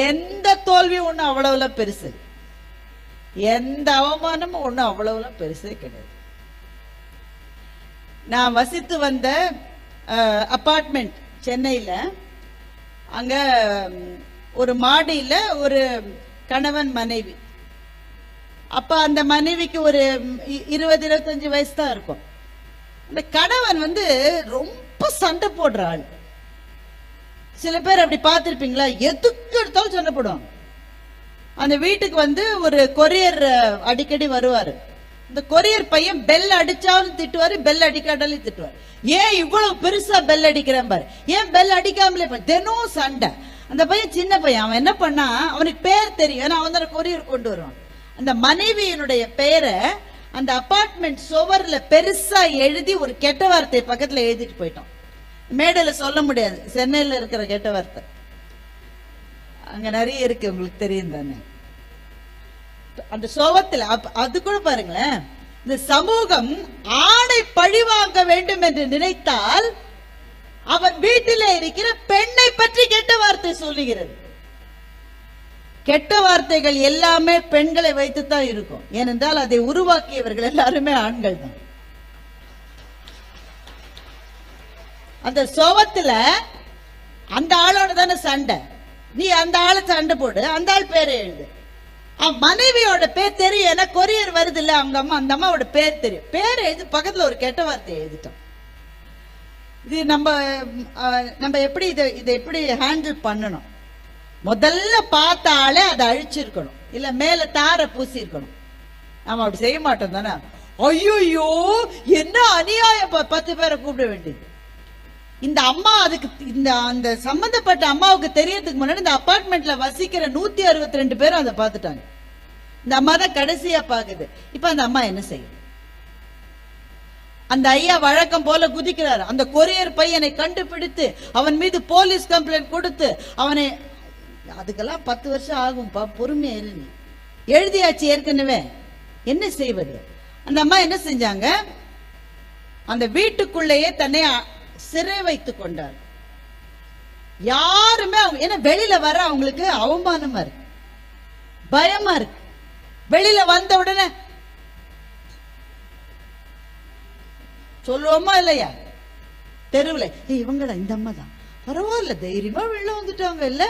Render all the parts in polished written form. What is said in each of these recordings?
எந்த தோல்வியும் ஒண்ணு அவ்வளவுல பெருசு, எந்த அவமானமும் ஒண்ணு அவ்வளவுல பெருசே கிடையாது. நான் வசித்து வந்த அபார்ட்மெண்ட் சென்னையில, அங்க ஒரு மாடியில ஒரு கணவன் மனைவி. அப்ப அந்த மனைவிக்கு ஒரு 20-25 வயசு தான் இருக்கும். அந்த கணவன் ரொம்ப சண்டை போடுற ஆள். சில பேர் அப்படி பார்த்திருப்பீங்களா, எதுக்கு எடுத்தாலும் சண்டை போடுவாங்க. அந்த வீட்டுக்கு ஒரு கொரியர் அடிக்கடி வருவாரு. இந்த கொரியர் பையன் பெல் அடிச்சாலும் திட்டுவாரு, பெல் அடிக்காட்டாலும் திட்டுவாரு. ஏன் இவ்வளவு பெருசா பெல் அடிக்கிறேன் பாரு, ஏன் பெல் அடிக்காமலே தினம் சண்டை. அந்த பையன் சின்ன பையன், அவன் என்ன பண்ணா, அவனுக்கு பேர் தெரியும், ஏன்னா அவன் தான் கொரியர் கொண்டு வருவான். அந்த மனைவியினுடைய பெயரை அந்த அபார்ட்மெண்ட் சுவர்ல பெருசா எழுதி ஒரு கெட்ட வார்த்தை பக்கத்துல எழுதிட்டு போயிட்டோம். மேடையில சொல்ல முடியாது, சென்னையில இருக்கிற கெட்ட வார்த்தை. அங்க நிறைய இருக்கு, உங்களுக்கு தெரியும் தானே. அந்த சோகத்துல அது கூட பாருங்களேன், இந்த சமூகம் ஆணை பழிவாங்க வேண்டும் என்று நினைத்தால் அவன் வீட்டிலே இருக்கிற பெண்ணை பற்றி கெட்ட வார்த்தை சொல்லுகிறது. கெட்ட வார்த்தைகள் எல்லாமே பெண்களை வைத்துத்தான் இருக்கும். ஏனென்றால் அதை உருவாக்கியவர்கள் எல்லாருமே ஆண்கள் தான். அந்த சோகத்துல அந்த ஆளோட தானே சண்டை, நீ அந்த ஆளை சண்டை போடு, அந்த ஆள் பேரை எழுது. மனைவியோட பேர் தெரியும், ஏன்னா கொரியர் வருது இல்ல, அவங்க அம்மா, அந்த அம்மாவோட பேர் தெரியும், பேர் எழுதி பக்கத்துல ஒரு கெட்ட வார்த்தை எழுதிட்டோம். இது நம்ம எப்படி இதை எப்படி ஹேண்டில் பண்ணணும்? முதல்ல பார்த்த ஆளே அதை அழிச்சிருக்கணும், இல்ல மேல தார பூசி இருக்கணும். நாம அப்படி செய்ய மாட்டோம் தானே. ஐயோ என்ன அநியாயம், 10 பேரை கூப்பிட வேண்டியது. இந்த அம்மா அதுக்கு அந்த சம்பந்தப்பட்ட அம்மாவுக்கு தெரியறதுக்கு முன்னாடி இந்த அபார்ட்மெண்ட்ல வசிக்கிற 162 பேரும் அதை பார்த்துட்டாங்க. இந்த அம்மா தான் கடைசியா பாக்குது. இப்ப அந்த அம்மா என்ன செய்யும்? அந்த ஐயா வழக்கம் போல குதிக்கிறார். அந்த கொரியர் பையனை கண்டுபிடித்து அவன் மீது போலீஸ் கம்ப்ளைண்ட் கொடுத்து அவனை, அதுக்கெல்லாம் 10 வருஷம் ஆகும்பா, பொறுமையா எழுதி எழுதியாச்சு ஏற்கனவே, என்ன செய்வது? அந்த அம்மா என்ன செஞ்சாங்க, அந்த வீட்டுக்குள்ளேயே தன்னை சிறை வைத்துக் கொண்டார். யாருமே ஏன்னா வெளியில வர அவங்களுக்கு அவமானமா இருக்கு, பயமா இருக்கு. வெளியில வந்த உடனே சொல்லுவோமா இல்லையா, தெருவுல இவங்கள இந்த அம்மா தான் பரவாயில்ல தைரியமா வெளில வந்துட்டாங்க இல்ல,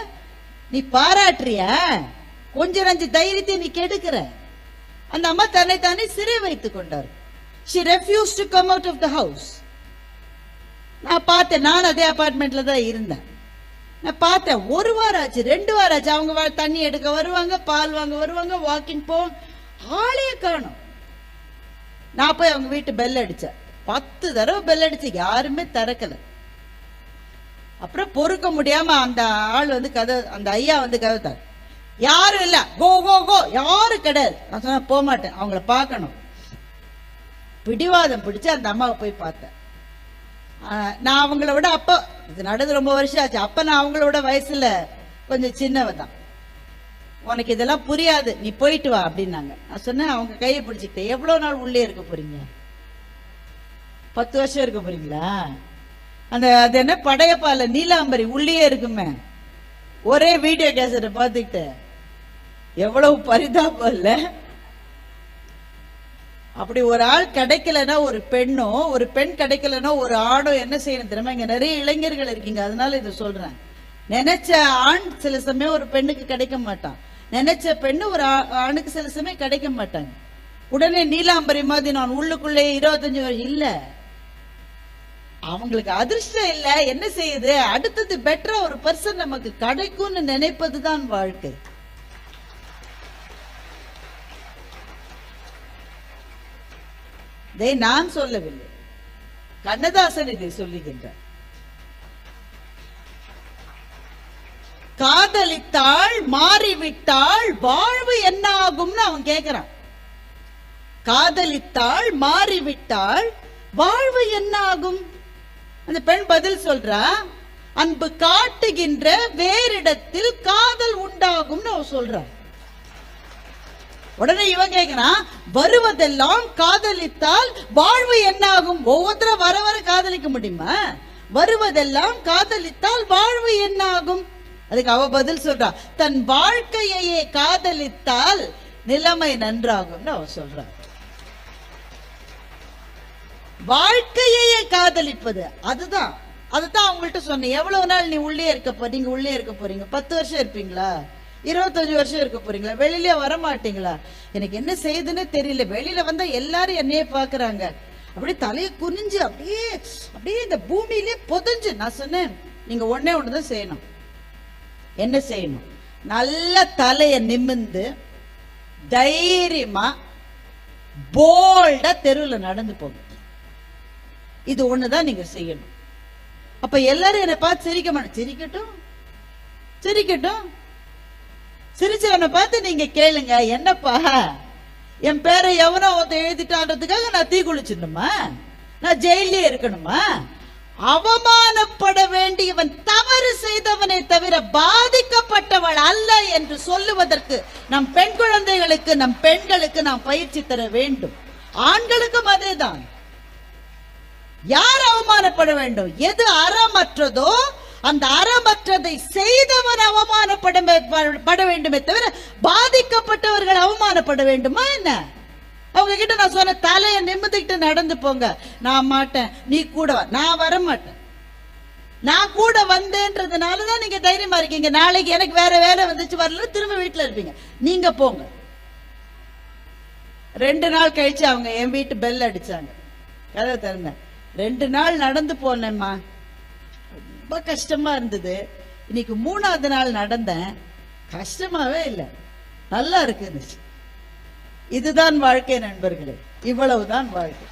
நீ பாராட்டுறிய, கொஞ்ச நஞ்சு தைரியத்தை நீ கெடுக்கிற. அந்த அம்மா தன்னை தானே சிறை வைத்துக் கொண்டார். She refused to come out of the house. நான் பார்த்தேன், நான் அதே அபார்ட்மெண்ட்ல தான் இருந்தேன். நான் பார்த்தேன், 1 வாரம் ஆச்சு, 2 வாரம் ஆச்சு. அவங்க தண்ணி எடுக்க வருவாங்க, பால் வாங்க வருவாங்க, வாக்கிங் போவாங்க, ஆளே காணும். நான் போய் அவங்க வீட்டு பெல் அடிச்சேன், 10 தடவை பெல் அடிச்சு, யாருமே திறக்கல. அப்புறம் பொறுக்க முடியாம அந்த ஆள் கதை, அந்த ஐயா கதை தார், யாரும் இல்ல, கோ கோ கோ, யாரும் கிடையாது. நான் சொன்ன போக மாட்டேன், அவங்கள பார்க்கணும். பிடிவாதம் பிடிச்சு அந்த அம்மாவை போய் பார்த்தேன். நான் அவங்கள விட, அப்ப இது நடந்து ரொம்ப வருஷம் ஆச்சு, அப்ப நான் அவங்கள விட வயசுல கொஞ்சம் சின்னவ தான். உனக்கு இதெல்லாம் புரியாது, நீ போயிட்டு வா அப்படின்னாங்க. நான் சொன்னேன், அவங்க கையை பிடிச்சிக்கிட்டேன், எவ்வளவு நாள் உள்ளே இருக்க போறீங்க? 10 வருஷம் இருக்க போறீங்களா? அது என்ன படையப்பால நீலாம்பரி உள்ளே இருக்குமே, ஒரே வீடியோ கேசட்டை பார்த்துக்கிட்டு எவ்வளவு பரிதாபம் இல்ல? அப்படி ஒரு ஆள் கிடைக்கலன்னா, ஒரு பெண்ணோ ஒரு பெண் கிடைக்கலன்னா ஒரு ஆணோ என்ன செய்யணும் தெரியுமா? இங்க நிறைய இளைஞர்கள் இருக்கீங்க, அதனால இதை சொல்றேன். நினைச்ச ஆண் சில சமயம் ஒரு பெண்ணுக்கு கிடைக்க மாட்டான், நினைச்ச பெண்ணு ஒரு ஆணுக்கு சில சமயம் கிடைக்க மாட்டாங்க. உடனே நீலாம்பரி மாதிரி நான் உள்ளுக்குள்ளே 25 வருஷம் இல்ல, அவங்களுக்கு அதிர்ஷ்டம் இல்ல, என்ன செய்யுது, அடுத்தது பெட்டரா ஒரு பர்சன் நமக்கு கிடைக்கும்னு நினைப்பதுதான் வாழ்க்கை. இதை நான் சொல்லவில்லை, கண்ணதாசன் இதை சொல்லுகின்றார். காதலித்தாள் மாறிவிட்டாள் வாழ்வு என்ன ஆகும்னு அவன் கேட்கிறான். காதலித்தாள் மாறிவிட்டாள் வாழ்வு என்ன ஆகும்? அந்த பெண் பதில் சொல்றா, அன்பு காட்டுகின்ற வேறிடத்தில் காதல் உண்டாகும்னு அவன் சொல்றான். உடனே இவன் கேட்கிறான், வருவதெல்லாம் காதலித்தால் வாழ்வு என்ன ஆகும்? ஒவ்வொருத்தரும் வர வர காதலிக்க முடியுமா? வருவதெல்லாம் காதலித்தால் வாழ்வு என்ன ஆகும்? அதுக்கு அவ பதில் சொல்றா, தன் வாழ்க்கையையே காதலித்தால் நிலைமை நன்றாகும்னு அவ சொல்றா. வாழ்க்கையையே காதலிப்பது அதுதான். அவங்கள்ட்ட சொன்னேன், எவ்வளவு நாள் நீ உள்ளே இருக்க போறீங்க? உள்ளே இருக்க போறீங்க 10 வருஷம் இருப்பீங்களா? 25 வருஷம் இருக்க போறீங்களா? வெளியில வர மாட்டீங்களா? எனக்கு என்ன செய்யுதுன்னு தெரியல. வெளியில வந்தா எல்லாரும் என்னையே பாக்குறாங்க. அப்படியே தலையை குனிஞ்சு அப்படியே அப்படியே இந்த பூமியிலே புதைஞ்சு. நான் சொன்னேன், நீங்க ஒன்னே ஒண்ணுதான் செய்யணும். என்ன செய்யணும்? நல்ல தலைய நிமிர்ந்து தைரியமா போல்டா தெருவில் நடந்து போங்க. இது ஒண்ணுதான் நீங்க செய்யணும். அப்ப எல்லாரும் என்னை பார்த்து சிரிக்க மாட்டேன். சிரிக்கட்டும். சிரிச்சவனை பார்த்து நீங்க கேளுங்க, என்னப்பா என் பேரை எவனோ எழுதிட்டான்றதுக்காக நான் தீ குளிச்சிடணுமா? நான் ஜெயிலே இருக்கணுமா? அவமானப்பட வேண்டியவன் தவறு செய்தவனை தவிர பாதிக்கப்பட்டவள் அல்ல என்று சொல்லுவதற்கு நம் பெண் குழந்தைகளுக்கு, நம் பெண்களுக்கு நாம் பயிற்சி தர வேண்டும். ஆண்களுக்கும் அதேதான். யார் அவமானப்பட வேண்டும்? எது அறமற்றதோ அந்த அறமற்றதை செய்தவன் அவமானப்பட வேண்டுமே தவிர பாதிக்கப்பட்டவர்கள் அவமானப்பட வேண்டுமா என்ன? அவங்க கிட்ட நான் சொன்ன, தலைய நிமிர்ந்துக்கிட்டு நடந்து போங்க. நான் மாட்டேன், நீ கூட வா. நான் வர மாட்டேன். நான் கூட வந்தேன்றதுனாலதான் நீங்க தைரியமா இருக்கீங்க. நாளைக்கு எனக்கு வேற வேலை வந்துச்சு, வரல, திரும்ப வீட்டுல இருப்பீங்க. நீங்க போங்க. 2 நாள் கழிச்சு அவங்க என் வீட்டு பெல் அடிச்சாங்க. கதை திறந்தேன். 2 நாள் நடந்து போனேம்மா, ரொம்ப கஷ்டமா இருந்தது. இன்னைக்கு 3ஆவது நாள் நடந்தேன், கஷ்டமாவே இல்லை, நல்லா இருக்குது. இதுதான் வாழ்க்கை நண்பர்களே, இவ்வளவுதான் வாழ்க்கை.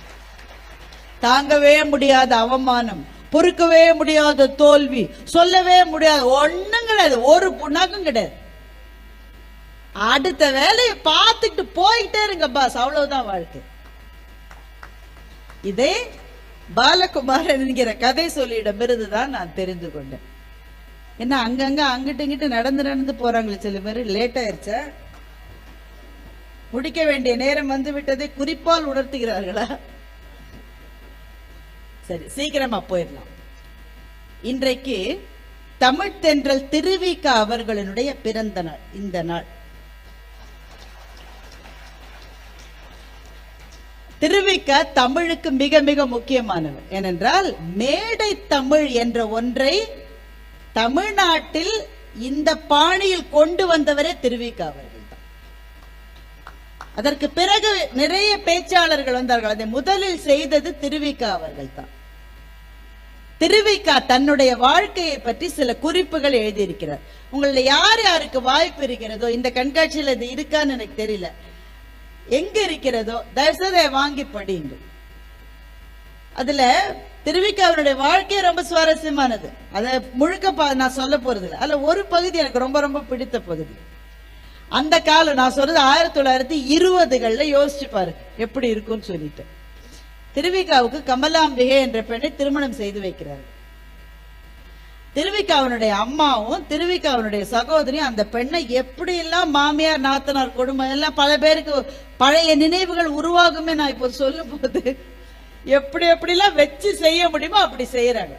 தாங்கவே முடியாத அவமானம், பொறுக்கவே முடியாத தோல்வி, சொல்லவே முடியாத ஒண்ணும் கிடையாது, ஒரு புண்ணாக்கும் கிடையாது. அடுத்த வேலையை பார்த்துட்டு போயிட்டே இருங்க பாஸ், அவ்வளவுதான் வாழ்க்கை. இதே பாலகுமாரன் என்கிற கதை சொல்லியிடமிருந்துதான் நான் தெரிந்து கொண்டேன். என்ன அங்கங்க அங்கிட்டு இங்கிட்டு நடந்து போறாங்களே சில பேர். லேட் ஆயிருச்சா? முடிக்க வேண்டிய நேரம் வந்து விட்டதை குறிப்பால் உணர்த்துகிறார்களா? சரி, சீக்கிரமா போயிடலாம். இன்றைக்கு தமிழ் தென்றல் திருவிக அவர்களுடைய பிறந்த நாள். இந்த நாள் திருவிக தமிழுக்கு மிக மிக முக்கியமானவர். ஏனென்றால் மேடை தமிழ் என்ற ஒன்றை தமிழ்நாட்டில் இந்த பாணியில் கொண்டு வந்தவரே திருவிக அவர்கள் தான். அதற்கு பிறகு நிறைய பேச்சாளர்கள் வந்தார்கள். அதை முதலில் செய்தது திருவிக அவர்கள் தான். திருவிக தன்னுடைய வாழ்க்கையை பற்றி சில குறிப்புகள் எழுதியிருக்கிறார். உங்களை யார் யாருக்கு வாய்ப்பு இருக்கிறதோ, இந்த கண்காட்சியில் இது இருக்கான்னு எனக்கு தெரியல, எங்க இருக்கிறதோ தயவுசெய்து வாங்கி படிங்க. அதுல திருவிக அவருடைய வாழ்க்கை ரொம்ப சுவாரஸ்யமானது. அதை முழுக்க நான் சொல்ல போறது இல்லை. அதுல ஒரு பகுதி எனக்கு ரொம்ப ரொம்ப பிடித்த பகுதி. அந்த காலம் நான் சொல்றது 1920களில் யோசிச்சு பாருங்க எப்படி இருக்கும்னு சொல்லிட்டு. திருவிகாவுக்கு கமலாம்பிகை என்ற பெண்ணை திருமணம் செய்து வைக்கிறார். திருவிகாவனுடைய அம்மாவும் திருவிகாவனுடைய சகோதரியும் அந்த பெண்ணை எப்படி எல்லாம் மாமியார் நாத்தனார் கொடுமை எல்லாம் பல பேருக்கு பழைய நினைவுகள் உருவாகுமே. நான் இப்போ சொல்லும் போது எப்படி எப்படிலாம் வச்சு செய்ய முடியுமோ அப்படி செய்யறாங்க.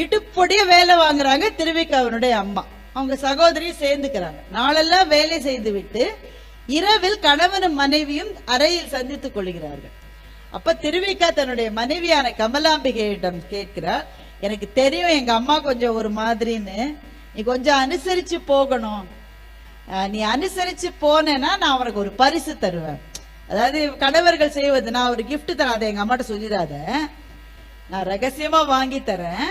இடுப்பொடிய வேலை வாங்குறாங்க திருவிகாவனுடைய அம்மா. அவங்க சகோதரியும் சேர்ந்துக்கிறாங்க. நாளெல்லாம் வேலை செய்து விட்டு இரவில் கணவனும் மனைவியும் அறையில் சந்தித்துக் கொள்கிறார்கள். அப்ப திருவிக தன்னுடைய மனைவியான கமலாம்பிகையிடம் கேட்கிறார், எனக்கு தெரியும் எங்க அம்மா கொஞ்சம் ஒரு மாதிரின்னு, நீ கொஞ்சம் அனுசரிச்சு போகணும். நீ அனுசரிச்சு போனேன்னா நான் அவனுக்கு ஒரு பரிசு தருவேன். அதாவது கணவர்கள் செய்வது, நான் ஒரு கிஃப்ட் தரேன், அதை எங்க அம்மாட்ட சொல்லிடாத, நான் ரகசியமா வாங்கி தரேன்,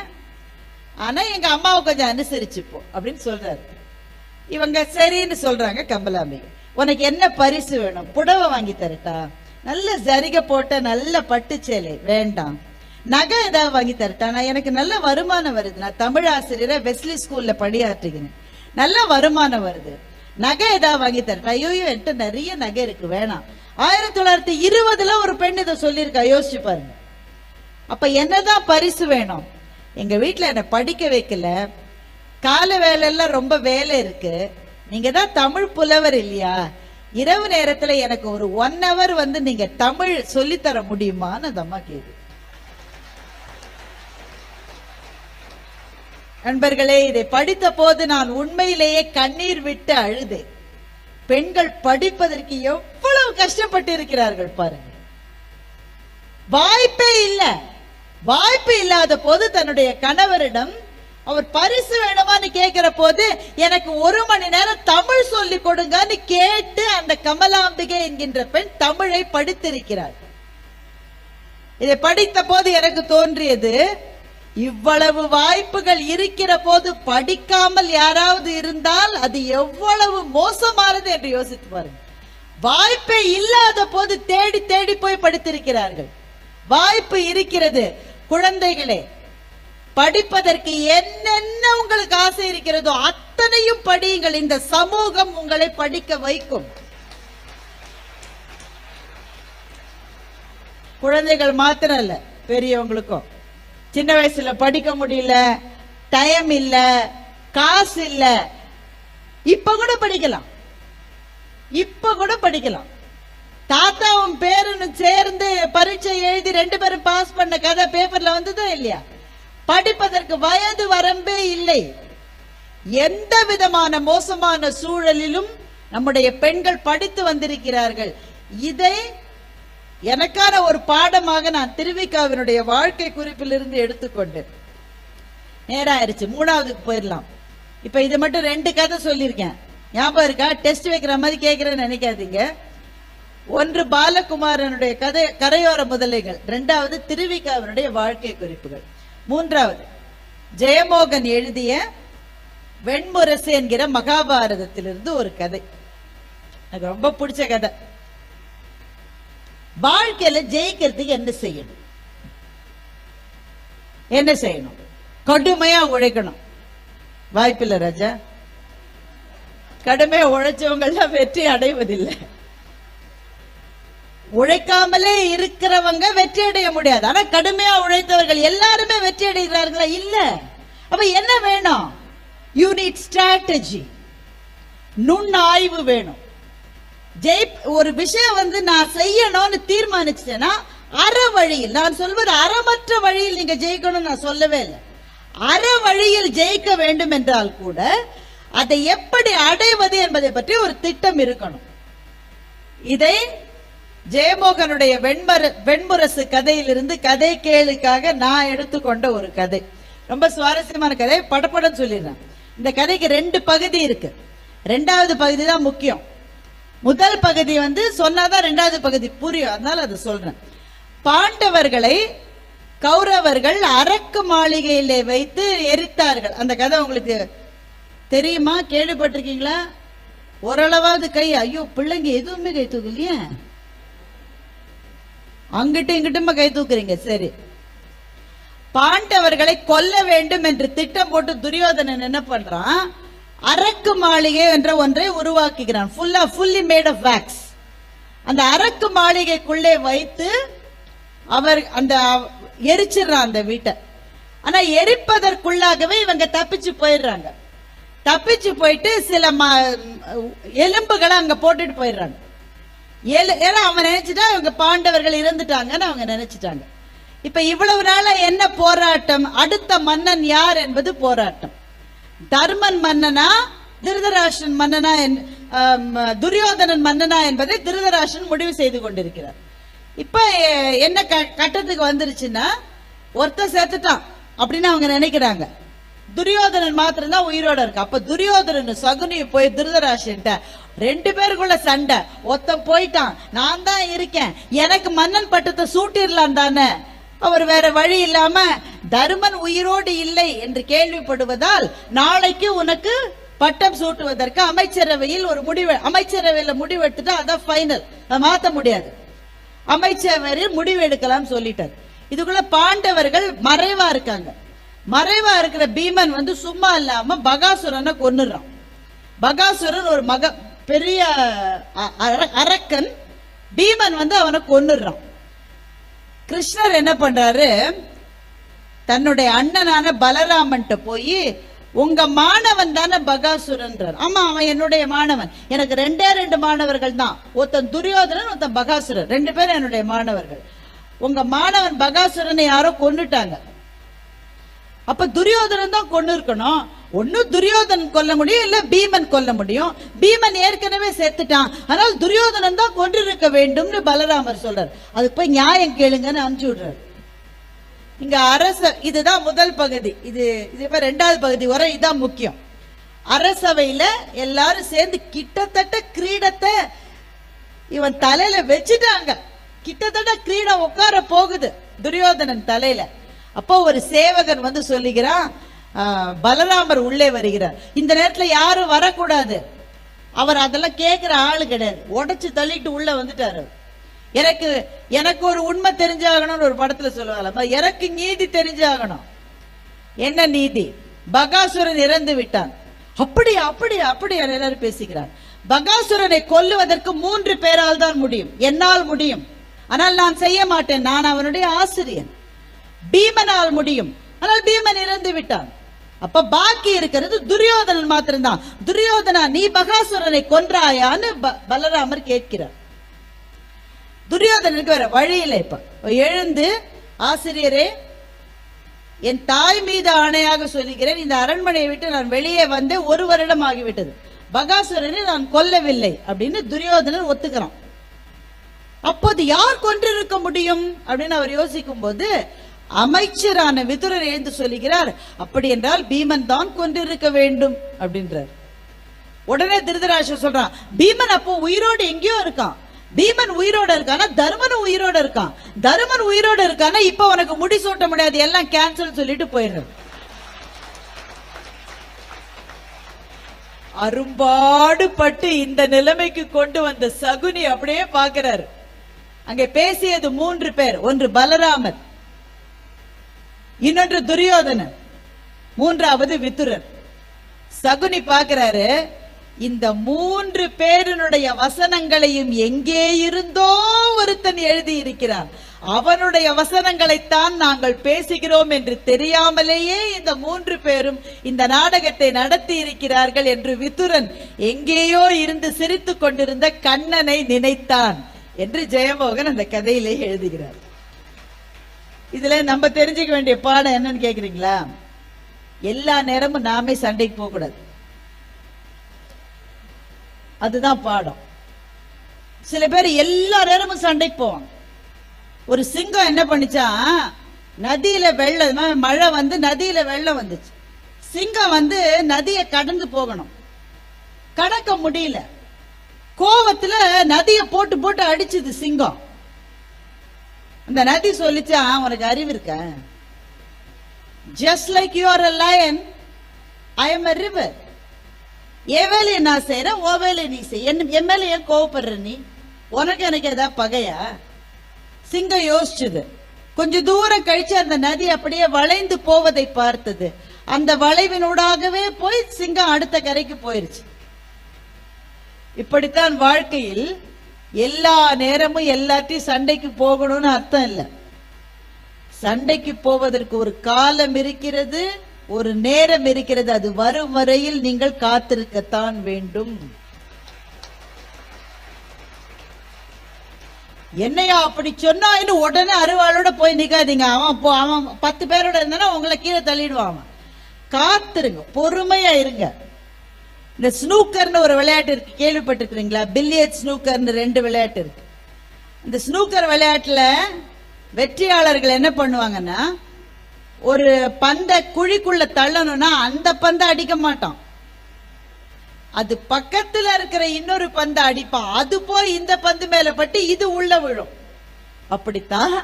ஆனா எங்க அம்மாவை கொஞ்சம் அனுசரிச்சு போ அப்படின்னு சொல்றாரு. இவங்க சரின்னு சொல்றாங்க. கமலாம்பிகை, உனக்கு என்ன பரிசு வேணும்? புடவை வாங்கி தரட்டா? நல்ல ஜரிகை போட்ட நல்ல பட்டு சேலை வேண்டாம். நகை ஏதாவது வாங்கி தரட்டா? நான் எனக்கு நல்ல வருமானம் வருது, நான் தமிழ் ஆசிரியரை வெஸ்லி ஸ்கூல்ல பணியாற்றுகிறேன், நல்ல வருமானம் வருது, நகை ஏதாவது வாங்கி தரட்டா? ஐயோ என்கிட்ட நிறைய நகை இருக்கு, வேணாம். 1920 ஒரு பெண் இதை சொல்லியிருக்கா, யோசிச்சு பாருங்க. அப்ப என்னதான் பரிசு வேணும்? எங்க வீட்டுல என்ன படிக்க வைக்கல, கால வேலை எல்லாம் ரொம்ப வேலை இருக்கு, நீங்க தான் தமிழ் புலவர் இல்லையா, இரவு நேரத்துல எனக்கு ஒரு 1 hour வந்து நீங்க தமிழ் சொல்லித்தர முடியுமான்னு அந்த அம்மா கேக்குது. நண்பர்களே, இதை படித்த போது நான் உண்மையிலேயே கண்ணீர் விட்டு அழுதேன். பெண்கள் படிப்பதற்கு எவ்வளவு கஷ்டப்பட்டு இருக்கிறார்கள் பாருங்க. வாய்ப்பே இல்ல. வாய்ப்பு இல்லாத போது தன்னுடைய கணவரிடம் அவர் பரிசு வேணுமான்னு கேட்கிற போது எனக்கு 1 மணி நேரம் தமிழ் சொல்லி கொடுங்கன்னு கேட்டு அந்த கமலாம்பிகை என்கின்ற பெண் தமிழை படித்திருக்கிறார். இதை படித்த போது எனக்கு தோன்றியது, இவ்வளவு வாய்ப்புகள் இருக்கிற போது படிக்காமல் யாராவது இருந்தால் அது எவ்வளவு மோசமானது என்று யோசித்து பாருங்க. வாய்ப்பே இல்லாத போது தேடி தேடி போய் படித்திருக்கிறார்கள். வாய்ப்பு இருக்கிறது. குழந்தைகளே, படிப்பதற்கு என்னென்ன உங்களுக்கு ஆசை இருக்கிறதோ அத்தனையும் படியுங்கள். இந்த சமூகம் உங்களை படிக்க வைக்கும். குழந்தைகள் மாத்திரம் இல்ல, பெரியவங்களுக்கும். சின்ன வயசுல படிக்க முடியல, டைம் இல்ல, காசு இல்ல, இப்ப கூட படிக்கலாம். இப்ப கூட படிக்கலாம். தாத்தாவும் பேரனும் சேர்ந்து பரீட்சை எழுதி 2 பேரும் பாஸ் பண்ண கதை பேப்பர்ல வந்ததா இல்லையா? படிப்பதற்கு வயது வரம்பே இல்லை. எந்த விதமான மோசமான சூழலிலும் நம்முடைய பெண்கள் படித்து வந்திருக்கிறார்கள். இதை எனக்கான ஒரு பாடமாக நான் திருவிக்காவினுடைய வாழ்க்கை குறிப்பிலிருந்து எடுத்துக்கொண்டேன். நேரம் ஆயிருச்சு, 3வதுக்கு போயிடலாம். இப்ப இது மட்டும் 2 கதை சொல்லியிருக்கேன். ஞாபகம் இருக்கா? டெஸ்ட் வைக்கிற மாதிரி கேட்கிறேன்னு நினைக்காதீங்க. 1 பாலகுமாரனுடைய கதை கரையோர முதலைகள், 2வது திருவிக்காவினுடைய வாழ்க்கை குறிப்புகள், 3வது ஜெயமோகன் எழுதிய வெண்முரசு என்கிற மகாபாரதத்திலிருந்து ஒரு கதை. எனக்கு ரொம்ப பிடிச்ச கதை. வாழ்க்கையில ஜெயிக்கிறதுக்கு என்ன செய்யணும்? என்ன செய்யணும்? கடுமையா உழைக்கணும். வாய்ப்பில்லை ராஜா. கடுமையா உழைச்சவங்க எல்லாம் வெற்றி அடைவதில்லை. உழைக்காமலே இருக்கிறவங்க வெற்றி அடைய முடியாது. ஆனா கடுமையா உழைத்தவர்கள் எல்லாருமே வெற்றி அடைகிறார்களா? இல்ல. அப்ப என்ன வேணும்? You need strategy. நுண்ணாய்வு வேணும். ஒரு விஷயம் நான் செய்யணும்னு தீர்மானிச்சேன்னா அற வழியில், நான் சொல்வது அறமற்ற வழியில் நீங்க ஜெயிக்கணும் நான் சொல்லவே இல்லை. அற வழியில் ஜெயிக்க வேண்டும் என்றால் கூட அதை எப்படி அடைவது என்பதை பற்றி ஒரு திட்டம் இருக்கணும். இதை ஜெயமோகனுடைய வெண்முரசு கதையிலிருந்து கதை கேளுக்காக நான் எடுத்துக்கொண்ட ஒரு கதை. ரொம்ப சுவாரஸ்யமான கதை. படப்படம் சொல்லிடுறேன். இந்த கதைக்கு 2 பகுதி இருக்கு. 2வது பகுதி தான் முக்கியம். முதல் பகுதி சொன்னாதான் 2வது பகுதி புரியும். அதனால அதை சொல்றேன். பாண்டவர்களை கௌரவர்கள் அரக்கு மாளிகையிலே வைத்து எரித்தார்கள். அந்த கதை உங்களுக்கு தெரியுமா? கேள்விப்பட்டிருக்கீங்களா? ஓரளவாவது கை. ஐயோ, பிள்ளைங்க எதுவுமே கை தூக்கலையே. அங்கிட்டும் இங்கிட்டுமா கை தூக்குறீங்க. சரி. பாண்டவர்களை கொல்ல வேண்டும் என்று திட்டம் போட்டு துரியோதனன் என்ன பண்றான்? அரக்கு மாளிகை என்ற ஒன்றை உருவாக்குகிறான். Fully made of wax. அந்த அரக்கு மாளிகைக்குள்ளே வைத்து அவர் அந்த எரிச்சிடறான் அந்த வீட்டை. ஆனா எரிப்பதற்குள்ளாகவே இவங்க தப்பிச்சு போயிடுறாங்க. தப்பிச்சு போயிட்டு சில எலும்புகளை அங்க போட்டுட்டு போயிடுறாங்க. ஏன்னா அவன் நினைச்சிட்டா இவங்க பாண்டவர்கள் இறந்துட்டாங்கன்னு அவங்க நினைச்சிட்டாங்க. இப்ப இவ்வளவு நாள என்ன போராட்டம்? அடுத்த மன்னன் யார் என்பது போராட்டம். தர்மன் மன்னனா திருதராஷ்டிரன் மன்னனா, துரியோதனன் மன்னனா என்பதை திருதராஷ்டிரன் முடிவு செய்து கொண்டிருக்கிறார். இப்ப என்ன கட்டத்துக்கு வந்துருச்சுன்னா, ஒருத்தர் சேர்த்துட்டான் அப்படின்னு அவங்க நினைக்கிறாங்க. துரியோதனன் மாத்திரம் தான் உயிரோட இருக்கு. அப்ப துரியோதனன் சகுனியும் போய் திருதராஷ்டிரன்ட்ட 2 பேருக்குள்ள சண்டை. ஒருத்தன் போயிட்டான், நான் தான் இருக்கேன், எனக்கு மன்னன் பட்டத்தை சூட்டிடலாம் தானே. அவர் வேற வழி இல்லாம தர்மன் உயிரோடு இல்லை என்று கேள்விப்படுவதால் நாளைக்கு உனக்கு பட்டம் சூட்டுவதற்கு அமைச்சரவையில் ஒரு அமைச்சரவையில முடிவு எடுத்துட்டா அதான் ஃபைனல், மாத்த முடியாது. அமைச்சரவையில் முடிவு எடுக்கலாம் சொல்லிட்டார். இதுக்குள்ள பாண்டவர்கள் மறைவா இருக்காங்க. மறைவா இருக்கிற பீமன் சும்மா இல்லாம பகாசுரனை கொன்னுறான். பகாசுரன் ஒரு பெரிய அரக்கன். பீமன் அவனை கொன்னுறான். கிருஷ்ணர் என்ன பண்றாரு? தன்னுடைய அண்ணனான பலராமன் போய், உங்க மாணவன் தானே பகாசுரன். ஆமா, அவன் என்னுடைய மாணவன். எனக்கு 2 மாணவர்கள் தான். ஒருத்தன் துரியோதனன், ஒருத்தன் பகாசுரன். 2 பேரும் என்னுடைய மாணவர்கள். உங்க மாணவன் பகாசுரனை யாரோ கொன்னுட்டாங்க. அப்ப துரியோதனன் தான் கொண்டு இருக்கணும். ஒன்னு துரியோதனன் கொல்ல முடியும், இல்ல பீமன் கொல்ல முடியும். பீமன் ஏற்கனவே செத்துட்டான், ஆனால் துரியோதனன் தான் கொண்டிருக்க வேண்டும்னு பலராமர் சொல்றார். அதுக்கு போய் நியாயம் கேளுங்கன்னு அனுப்பிச்சு விடுறாரு. இங்க அரச, இதுதான் முதல் பகுதி. இது இப்ப ரெண்டாவது பகுதி வர, இதுதான் முக்கியம். அரசவையில எல்லாரும் சேர்ந்து கிட்டத்தட்ட கிரீடத்தை இவன் தலையில வச்சுட்டாங்க. கிட்டத்தட்ட கிரீடம் உட்கார போகுது துரியோதனன் தலையில. அப்போ ஒரு சேவகன் வந்து சொல்லுகிறான், பலராமர் உள்ளே வருகிறார், இந்த நேரத்துல யாரும் வரக்கூடாது. அவர் அதெல்லாம் கேட்கிற ஆளு கிடையாது, உடைச்சு தள்ளிட்டு உள்ள வந்துட்டாரு. எனக்கு ஒரு உண்மை தெரிஞ்சாகணும்னு ஒரு படத்துல சொல்லுவாங்க, எனக்கு நீதி தெரிஞ்சாகணும். என்ன நீதி? பகாசுரன் இறந்து விட்டான். அப்படி அப்படி அப்படி எல்லாரும் பேசுகிறார். பகாசுரனை கொல்லுவதற்கு 3 பேரால் தான் முடியும், என்னால் முடியும், ஆனால் நான் செய்ய மாட்டேன், நான் அவனுடைய ஆசிரியன். பீமனால் முடியும், ஆனால் பீமன் இறந்து விட்டான். அப்ப பாக்கி இருக்கிறது துரியோதனன் மாத்திரம்தான். துரியோதனா, நீ பகாசுரனை கொன்றாயான்னு பலராமர் கேட்கிறார். துரியோதனனுக்கு வேற வழியில இப்ப எழுந்து, ஆசிரியரே, என் தாய் மீது ஆணையாக சொல்லுகிறேன், இந்த அரண்மனையை விட்டு நான் வெளியே வந்து 1 வருடம் ஆகிவிட்டது, பகாசுரனை நான் கொல்லவில்லை அப்படின்னு துரியோதனன் ஒத்துக்கிறான். அப்போது யார் கொன்றிருக்க முடியும் அப்படின்னு அவர் யோசிக்கும் போது அமைச்சரான விதுரர் எழுந்து சொல்லுகிறார், அப்படி என்றால் பீமன் தான் கொன்றிருக்க வேண்டும் அப்படின்றார். உடனே திருதராஷ்டிரர் சொல்றான், பீமன் அப்போ உயிரோடு எங்கேயோ இருக்கான், பீமன் உயிரோட இருக்கானா, தருமனும் உயிரோட இருக்கான், தருமன் உயிரோட இருக்கானா, இப்ப உனக்கு முடிசூட்ட முடியாது, எல்லாம் கேன்சல் சொல்லிட்டு போயிடுறது. அரும்பாடுபட்டு இந்த நிலைமைக்கு கொண்டு வந்த சகுனி அப்படியே பார்க்கிறார். அங்கே பேசியது 3 பேர், ஒன்று பலராமர், இன்னொன்று துரியோதனன், 3வது விதுரர். சகுனி பார்க்கிறாரு, இந்த 3 பேருடைய வசனங்களையும் எங்கே இருந்தோ ஒருத்தன் எழுதி இருக்கிறான், அவனுடைய வசனங்களைத்தான் நாங்கள் பேசுகிறோம் என்று தெரியாமலேயே இந்த 3 பேரும் இந்த நாடகத்தை நடத்தி இருக்கிறார்கள் என்று விதுரன் எங்கேயோ இருந்து சிரித்துக் கொண்டிருந்த கண்ணனை நினைத்தான் என்று ஜெயமோகன் அந்த கதையிலே எழுதுகிறார். இதுல நம்ம தெரிஞ்சுக்க வேண்டிய பாடம் என்னன்னு கேக்குறீங்களா? எல்லா நேரமும் நாமே சண்டைக்கு போக கூடாது, அதுதான் பாடம். சில பேர் எல்லா நேரமும் சண்டைக்கு போவாங்க. ஒரு சிங்கம் என்ன பண்ணிச்சா, நதியில வெள்ளம், மழை வந்து நதியில வெள்ளம் வந்துச்சு. சிங்கம் வந்து நதியை கடந்து போகணும், கடக்க முடியல. கோவத்துல நதியை போட்டு போட்டு அடிச்சது சிங்கம். அந்த நதி சொல்லிச்சா, உனக்கு அறிவு இருக்க, just like you are a lion, I am a river. என் வேலையை நான் செய்யறேன், ஓ வேலையை நீ செய்ய, என் மேல ஏன் கோவப்படுற நீ, உனக்கு எனக்கு ஏதாவது பகையா? சிங்கம் யோசிச்சது. கொஞ்ச தூரம் கழிச்சு அந்த நதி அப்படியே வளைந்து போவதை பார்த்தது. அந்த வளைவினூடாகவே போய் சிங்கம் அடுத்த கரைக்கு போயிருச்சு. இப்படித்தான் வாழ்க்கையில் எல்லா நேரமும் எல்லாத்தையும் சண்டைக்கு போகணும்னு அர்த்தம் இல்லை. சண்டைக்கு போவதற்கு ஒரு காலம் இருக்கிறது, ஒரு நேரம் இருக்கிறது. அது வரும் வரையில் நீங்கள் காத்திருக்கத்தான் வேண்டும். என்னையா அப்படி சொன்னா உடனே அருவாளோட போய் நிக்காதீங்க. அவன் 10 பேரோட இருந்தானா உங்களை கீழே தள்ளிடுவான். காத்திருங்க, பொறுமையா இருங்க. இந்த ஸ்னூக்கர்னு ஒரு விளையாட்டு இருக்கு, கேள்விப்பட்டிருக்கீங்களா? பில்லியர்ட் ஸ்னூக்கர்னு 2 விளையாட்டு இருக்கு. இந்த ஸ்னூக்கர் விளையாட்டுல வெற்றியாளர்கள் என்ன பண்ணுவாங்கன்னா, ஒரு பந்தை குழிக்குள்ள தள்ளணும்னா அந்த பந்தை அடிக்க மாட்டான், அது பக்கத்துல இருக்கிற இன்னொரு பந்தை அடிப்பான். அது போய் இந்த பந்து மேல பட்டு இது உள்ள விழும். அப்படித்தான்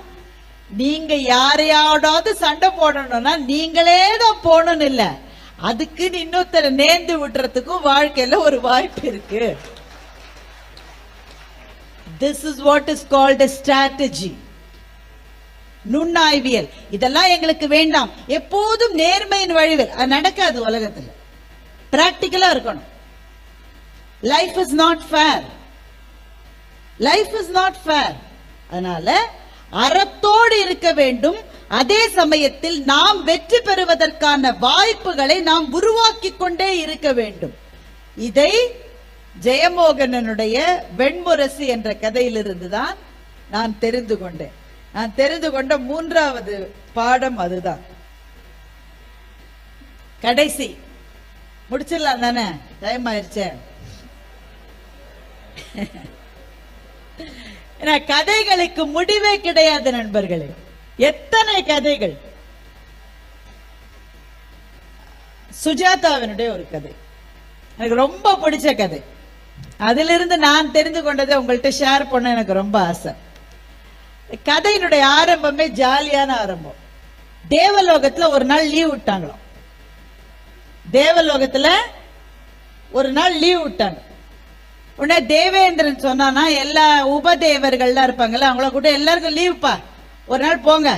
நீங்க யாரையாவது சண்டை போடணும்னா நீங்களே தான் போகணும்னு இல்ல, அதுக்கு இன்னொருத்தரை நேர்ந்து விடுறதுக்கும் வாழ்க்கையில ஒரு வாய்ப்பு இருக்கு. This is what is called a strategy. நுண்ணாய்வியல். இதெல்லாம் எங்களுக்கு வேண்டாம். எப்போதும் நேர்மையின் வழிவில் அது நடக்காது உலகத்துல. பிராக்டிக்கலா இருக்கணும். Life is not fair. Life is not fair. அதனால அறத்தோடு இருக்க வேண்டும். அதே சமயத்தில் நாம் வெற்றி பெறுவதற்கான வாய்ப்புகளை நாம் உருவாக்கி கொண்டே இருக்க வேண்டும். இதை ஜெயமோகனனுடைய வெண்முரசு என்ற கதையிலிருந்து தான் நான் தெரிந்து கொண்டேன். நான் தெரிந்து கொண்ட 3வது பாடம் அதுதான். கடைசி முடிச்சிடலாம் தானே, டைம் ஆயிடுச்சு. கதைகளுக்கு முடிவே கிடையாது நண்பர்களே, எத்தனை கதைகள். சுஜாதாவினுடைய ஒரு கதை எனக்கு ரொம்ப பிடிச்ச கதை. அதிலிருந்து நான் தெரிந்து கொண்டதை உங்கள்கிட்ட ஷேர் பண்ண எனக்கு ரொம்ப ஆசை. கதையினுடைய ஆரம்பமே ஜாலியான ஆரம்பம். தேவலோகத்துல ஒரு நாள் லீவ் விட்டாங்களாம். தேவலோகத்துல ஒரு நாள் லீவ் விட்டாங்க. உடனே தேவேந்திரன் சொன்னானா, எல்லா உபதேவர்கள்லாம் இருப்பாங்கல்ல, அவங்கள கூட எல்லாருக்கும் லீவ்ப்பா, ஒரு நாள் போங்க.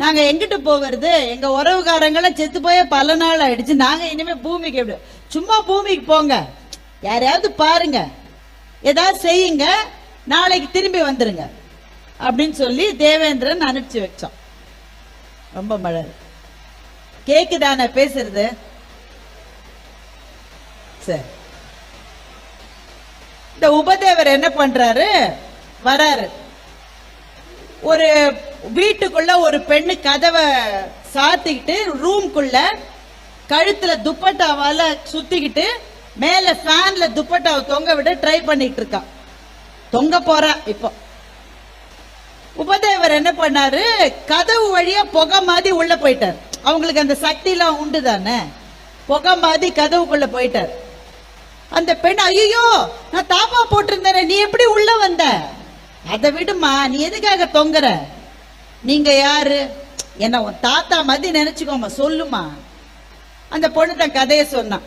நாங்க எங்கிட்டு போகிறது, எங்க உறவுகாரங்களாம் செத்து போய பல நாள் ஆயிடுச்சு, நாங்க இனிமே பூமிக்கு எப்படி, சும்மா பூமிக்கு போங்க, யாரையாவது பாருங்க, ஏதாவது செய்யுங்க, நாளைக்கு திரும்பி வந்துருங்க அப்படின்னு சொல்லி தேவேந்திரன் அனுப்பிச்சு வச்சோம். ரொம்ப மழை கேக்குதான பேசுறது? சரி. இந்த உபதேவர் என்ன பண்றாரு, வராரு. ஒரு வீட்டுக்குள்ள ஒரு பெண்ணு கதவை சாத்திக்கிட்டு ரூம்குள்ள கழுத்துல துப்பட்டாவால சுத்திக்கிட்டு மேல ஃபேன்ல துப்பட்டாவை தொங்க விட ட்ரை பண்ணிட்டு இருக்கான். தொங்க போறா. இப்போ உபதேவர் என்ன பண்ணாரு, கதவு வழியா புகை மாதிரி உள்ள போயிட்டார். அவங்களுக்கு அந்த சக்தி எல்லாம் உண்டு தானே, புகை மாதிரி கதவுக்குள்ள போயிட்டார். அந்த பெண், ஐயோ நான் தாப்பா போட்டிருந்தேனே, நீ எப்படி உள்ள வந்த? அதை விடுமா, நீ எதுக்காக தொங்குற? நீங்க யாரு? என்ன உன் தாத்தா மாதிரி நினைச்சுக்கோமா, சொல்லுமா. அந்த பொண்ணு தன் கதையை சொன்னான்.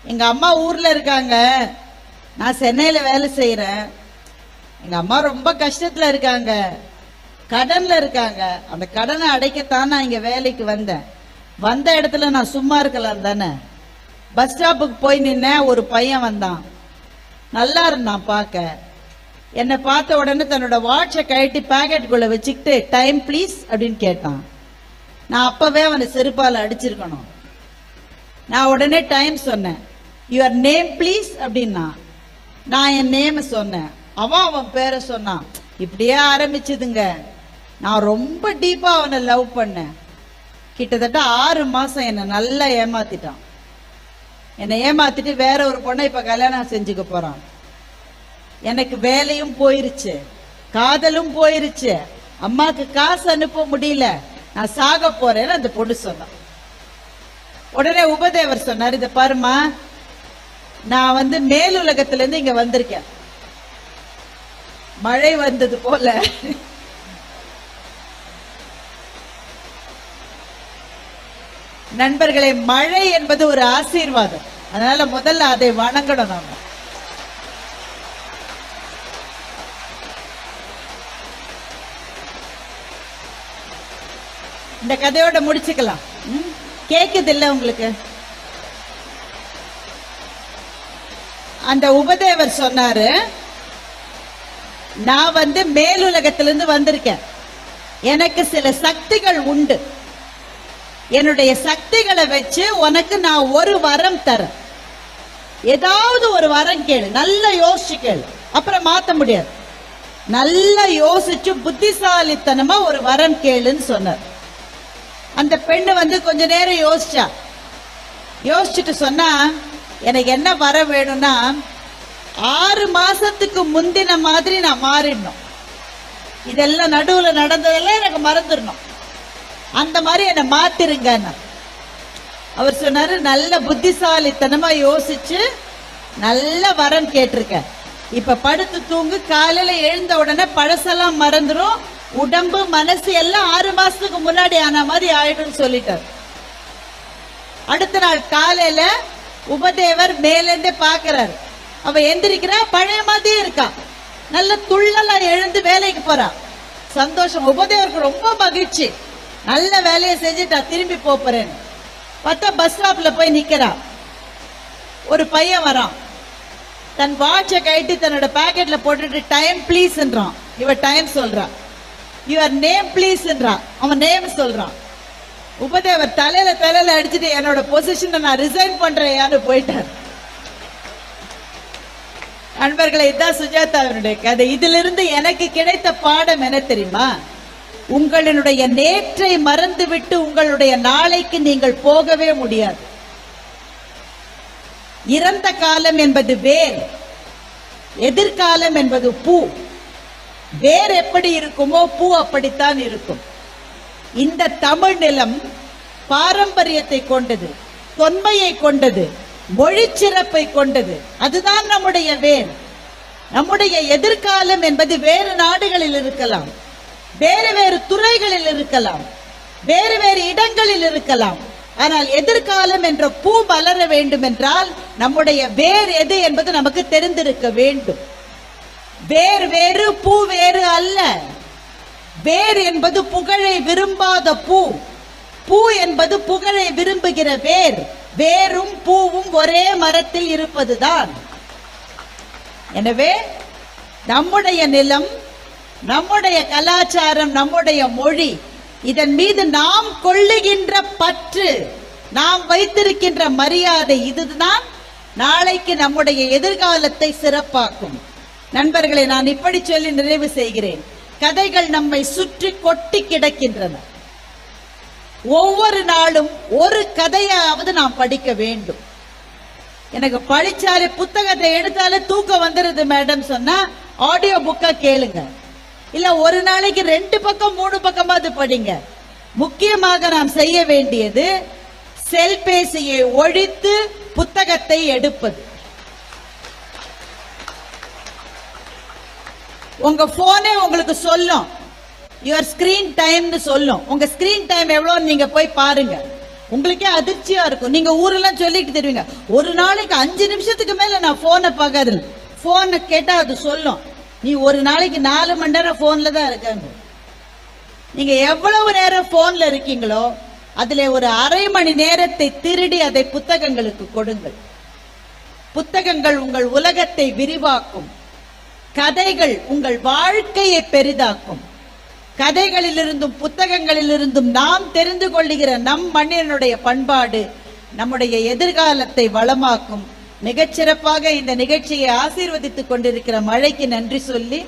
எங்க அம்மா ஊர்ல இருக்காங்க, நான் சென்னையில வேலை செய்யறேன், எங்க அம்மா ரொம்ப கஷ்டத்துல இருக்காங்க, கடன்ல இருக்காங்க, அந்த கடனை அடைக்கத்தான் நான் இங்க வேலைக்கு வந்தேன். வந்த இடத்துல நான் சும்மா இருக்கலாம் தானே. பஸ் ஸ்டாப்புக்கு போய் நின்ன, ஒரு பையன் வந்தான், நல்லா இருந்தான் பார்க்க. என்னை பார்த்த உடனே தன்னோட வாட்சை கழட்டி பாக்கெட்டுக்குள்ள வச்சுக்கிட்டு டைம் ப்ளீஸ் அப்படின்னு கேட்டான். நான் அப்பவே அவனை செருப்பால் அடிச்சிருக்கணும். நான் உடனே டைம் சொன்னேன். யுவர் நேம் ப்ளீஸ் அப்படின்னா நான் என் நேம் சொன்னேன். அவன் பேரை சொன்னான். இப்படியே ஆரம்பிச்சதுங்க. நான் ரொம்ப டீப்பா அவனை லவ் பண்ணேன். கிட்டத்தட்ட 6 மாசம் என்னை நல்லா ஏமாத்திட்டான். என்னை ஏமாத்திட்டு வேற ஒரு பொண்ணை இப்ப கல்யாணம் செஞ்சுக்க போறான். எனக்கு வேலையும் போயிருச்சு, காதலும் போயிருச்சு, அம்மாக்கு காசு அனுப்ப முடியல, நான் சாக போறேன்னு அந்த பொண்ணு சொன்னான். உடனே உபதேவர் சொன்னார், இத பாருமா, நான் மேலுலகத்துல இருந்து இங்க வந்திருக்கேன். மழை வந்தது போல நண்பர்களே, மழை என்பது ஒரு ஆசீர்வாதம். அதனால முதல்ல அதை வணங்கணும். நாம இந்த கதையோட முடிச்சுக்கலாம். கேக்குது இல்ல உங்களுக்கு? அந்த உபதேவர் சொன்னாரு, நான் மேலுலகத்திலிருந்து வந்திருக்கேன், எனக்கு சில சக்திகள் உண்டு, என்னுடைய சக்திகளை வச்சு உனக்கு நான் ஒரு வரம் தரேன், ஏதாவது ஒரு வரம் கேளு, நல்லா யோசிச்சு கேளு, அப்புறம் மாத்த முடியாது, நல்லா யோசிச்சு புத்திசாலித்தனமா ஒரு வரம் கேளுன்னு சொன்னார். அந்த பெண்ணு கொஞ்ச நேரம் யோசிச்சா. யோசிச்சுட்டு சொன்னா, எனக்கு என்ன வர வேணும்னா 6 மாசத்துக்கு முந்தின மாதிரி நான் மாறிடணும், இதெல்லாம் நடுவுல நடந்ததெல்லாம் எனக்கு மறந்துடணும், அந்த மாதிரி என்ன மாத்திருங்க. அவர் சொன்னாரு, நல்ல புத்திசாலித்தனமா யோசிச்சு நல்ல வரம் கேட்டிருக்க, இப்ப படுத்து தூங்கு, காலையில எழுந்த உடனே பழசெல்லாம் மறந்துடும், உடம்பு மனசு எல்லாம் 6 மாசத்துக்கு முன்னாடி ஆன மாதிரி ஆயிடும் சொல்லிட்டார். அடுத்த நாள் காலையில உபதேவர் மேலேந்தே பாக்குறாரு. அவ எந்திரிக்கிறா, பழைய மாதிரியே இருக்கா, நல்ல துள்ளலாம் எழுந்து வேலைக்கு போறா. சந்தோஷம். உபதேவருக்கு ரொம்ப மகிழ்ச்சி. நல்ல வேலையை செஞ்சுட்டா, திரும்பி போறேன்னு பார்த்தா பஸ் ஸ்டாப்ல போய் நிக்கிறா. ஒரு பையன் வரான், தன் வாட்சை கட்டி தன்னோட பாக்கெட்ல போட்டுட்டு டைம் ப்ளீஸ்ன்றான். இவ டைம் சொல்றான். யுவர் நேம் ப்ளீஸ்ன்றான். அவன் நேம் சொல்றான். உபதேவர் தலையில அடிச்சுட்டு, என்னோட பொசிஷனை நான் ரிசைன் பண்றேன்னு போயிட்டார். நண்பர்களை, இதுதான் சுஜாதாவினுடைய கதை. இதிலிருந்து எனக்கு கிடைத்த பாடம் என்ன தெரியுமா? உங்களுடைய நேற்றை மறந்துவிட்டு உங்களுடைய நாளைக்கு நீங்கள் போகவே முடியாது. இறந்த காலம் என்பது வேர், எதிர்காலம் என்பது பூ. வேர் எப்படி இருக்குமோ பூ அப்படித்தான் இருக்கும். இந்த தமிழ் நிலம் பாரம்பரியத்தை கொண்டது, தொன்மையை கொண்டது, மொழி சிறப்பை கொண்டது. அதுதான் நம்முடைய வேர். நம்முடைய எதிர்காலம் என்பது வேறு நாடுகளில் இருக்கலாம், வேறு வேறு துறைகளில் இருக்கலாம், வேறு வேறு இடங்களில் இருக்கலாம். ஆனால் எதிர்காலம் என்ற பூ மலர வேண்டும் என்றால் நம்முடைய வேர் எது என்பது நமக்கு தெரிந்திருக்க வேண்டும். வேர் வேறு, பூ வேறு அல்ல. வேர் என்பது புகழை விரும்பாத பூ, பூ என்பது புகழை விரும்புகிற வேர். வேரும் பூவும் ஒரே மரத்தில் இருப்பதுதான். எனவே நம்முடைய நிலம், நம்முடைய கலாச்சாரம், நம்முடைய மொழி, இதன் மீது நாம் கொள்ளுகின்ற பற்று, நாம் வைத்திருக்கின்ற மரியாதை, இதுதான் நாளைக்கு நம்முடைய எதிர்காலத்தை சிறப்பாக்கும். நண்பர்களை, நான் இப்படி சொல்லி நிறைவு செய்கிறேன். கதைகள் நம்மை சுற்றி கொட்டி கிடக்கின்றன. ஒவ்வொரு நாளும் ஒரு கதையாவது நாம் படிக்க வேண்டும். எனக்கு படிச்சாலே புத்தகத்தை எடுத்தாலே தூக்கம் வந்துருது மேடம் சொன்னா ஆடியோ புக்கா கேளுங்க. இல்ல ஒரு நாளைக்கு 2 பக்கம் 3 பக்கமாவது படிங்க. முக்கியமாக நாம் செய்ய வேண்டியது செல்பேசியை ஒழித்து புத்தகத்தை எடுப்பது. உங்க போனே உங்களுக்கு சொல்லும், யுவர் ஸ்கிரீன் டைம்னு சொல்லும். உங்க ஸ்கிரீன் டைம் எவ்வளவு நீங்க போய் பாருங்க. உங்களுக்கே அதிர்ச்சியா இருக்கும். நீங்க ஊரெல்லாம் சொல்லிட்டு தருவீங்க, ஒரு நாளைக்கு 5 நிமிஷத்துக்கு மேல நான் போனை பார்க்காது. போனை கேட்டா அது சொல்லும், நீ ஒரு நாளைக்கு 4 மணி நேரம் போன்ல தான் இருக்காங்க. நீங்க எவ்வளவு நேரம் போன்ல இருக்கீங்களோ அதுல ஒரு அரை மணி நேரத்தை திருடி அதை புத்தகங்களுக்கு கொடுங்கள். புத்தகங்கள் உங்கள் உலகத்தை விரிவாக்கும். கதைகள் உங்கள் வாழ்க்கையை பெரிதாக்கும். கதைகளிலிருந்தும் புத்தகங்களிலிருந்தும் நாம் தெரிந்து கொள்ளுகிற நம் மண்ணினுடைய பண்பாடு நம்முடைய எதிர்காலத்தை வளமாக்கும். மிகச்சிறப்பாக இந்த நிகழ்ச்சியை ஆசீர்வதித்துக் கொண்டிருக்கிற மழைக்கு நன்றி சொல்லி,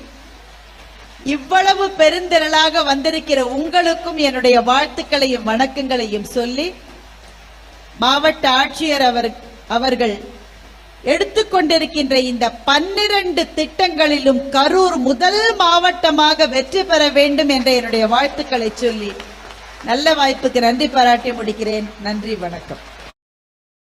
இவ்வளவு பெருந்திரளாக வந்திருக்கிற உங்களுக்கும் என்னுடைய வாழ்த்துக்களையும் வணக்கங்களையும் சொல்லி, மாவட்ட ஆட்சியர் அவர்கள் எடுத்துக்கொண்டிருக்கின்ற இந்த 12 திட்டங்களிலும் கரூர் முதல் மாவட்டமாக வெற்றி பெற வேண்டும் என்ற என்னுடைய வாழ்த்துக்களை சொல்லி நல்ல வாய்ப்புக்கு நன்றி பாராட்டி முடிக்கிறேன். நன்றி, வணக்கம்.